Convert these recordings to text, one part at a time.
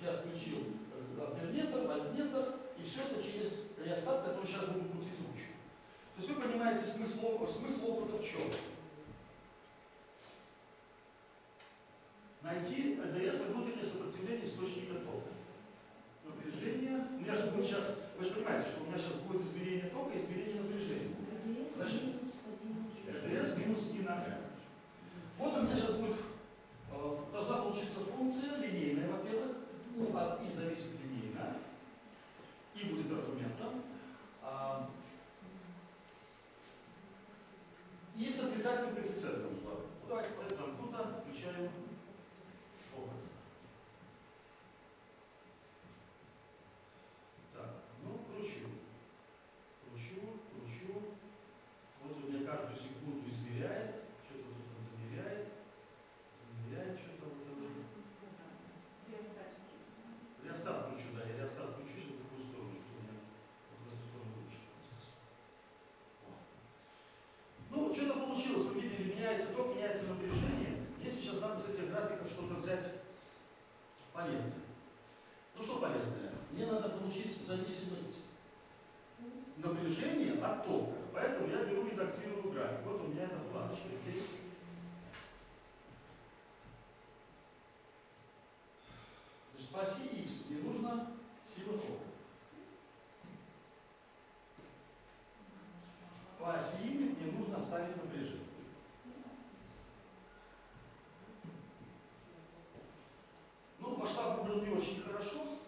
я включил альтернатор, вольтметр, и все это через реостат, который сейчас буду крутить ручку. То есть вы понимаете, смысл опыта в чем? Найти ЭДС, внутреннее сопротивление источника тока. Напряжение. У меня же будет сейчас, вы же понимаете, что у меня сейчас будет измерение тока и измерение напряжения. Значит, ЭДС минус И на М. Вот у меня сейчас будет, должна получиться функция линейная, во-первых. У от И зависит линейно. И будет аргументом. И с отрицательным коэффициентом. Ну, давайте цель замкнута, включаем опыт. Так, ну, кручу. Вот у меня каждую секунду измеряет. Что-то тут он замеряет. Что-то вот это. Реостат кручу, да, я реостат кручу, чтобы в такую сторону, что у меня вот в эту сторону лучше крутится. Ну, что-то получилось, вы видели, меняется ток, меняется напряжение. Мне сейчас надо с этих графиков что-то взять полезное. Ну что полезное? Мне надо получить зависимость напряжения от тока. Поэтому я беру редактирую график. Вот у меня эта вкладочка здесь. Значит, по оси X мне нужна сила тока. По оси Y мне нужно оставить напряжение. Ну, масштаб выбрал не очень хорошо.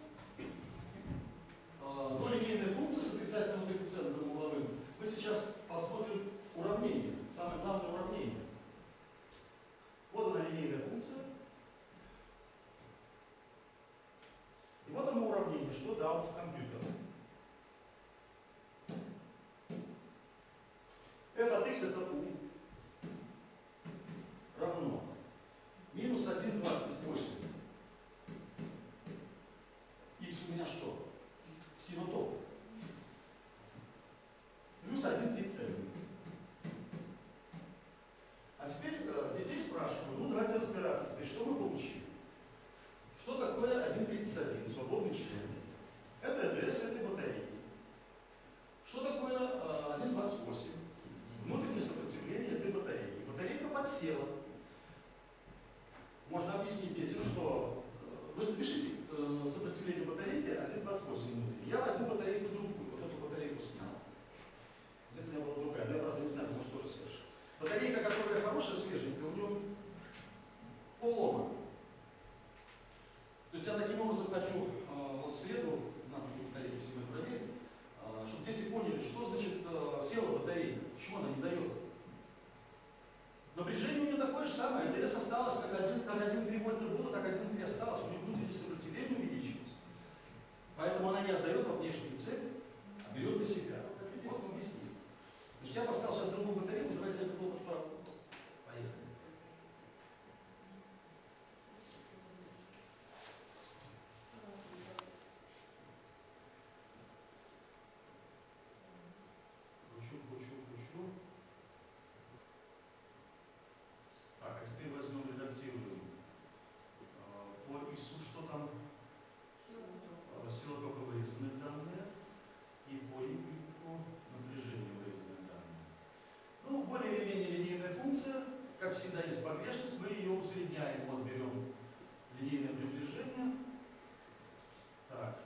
Но линейная функция с отрицательным коэффициентом угловым. Мы сейчас посмотрим уравнение. Самое главное уравнение. Вот она линейная функция. И вот оно уравнение, что дал компьютер. f от x это u равно минус 1,28. X у меня что? Сила тока. Плюс 1,37. А теперь детей спрашиваю, ну давайте разбираться теперь, что мы получили. Что такое 1,31, свободный член? Это ЭДС этой батареи. Что такое 1,28? Внутреннее сопротивление этой батареи. Батарейка подсела. Можно объяснить детям, что вы запишите сопротивление батарейки 1,28 внутри. Я возьму батарейку другую, вот эту батарейку снял. Где-то у меня была другая, но я правда не знаю, может тоже свежая. Батарейка, которая хорошая, свеженькая, у нее полома. То есть я таким образом хочу вот в среду, надо будет батарейку всегда проверить, чтобы дети поняли, что значит села батарейка, почему она не дает. Напряжение у нее такое же самое, ЭДС осталось, как 1,3 вольта было, так 1,3 осталось, у нее внутреннее сопротивление увеличилось. Поэтому она не отдает во внешнюю цепь, а берет на себя. Вот вам объяснить. Значит, я поставил сейчас другую батарейку, давайте я буду поехали. Кручу. Так, а теперь возьмем, редактируем. По ИСу что там? Сила тока вырезанные данные. И по Y напряжение вырезанные данные. Ну, более или менее линейная функция. Как всегда есть погрешность, мы ее усредняем. Вот берем линейное приближение. Так.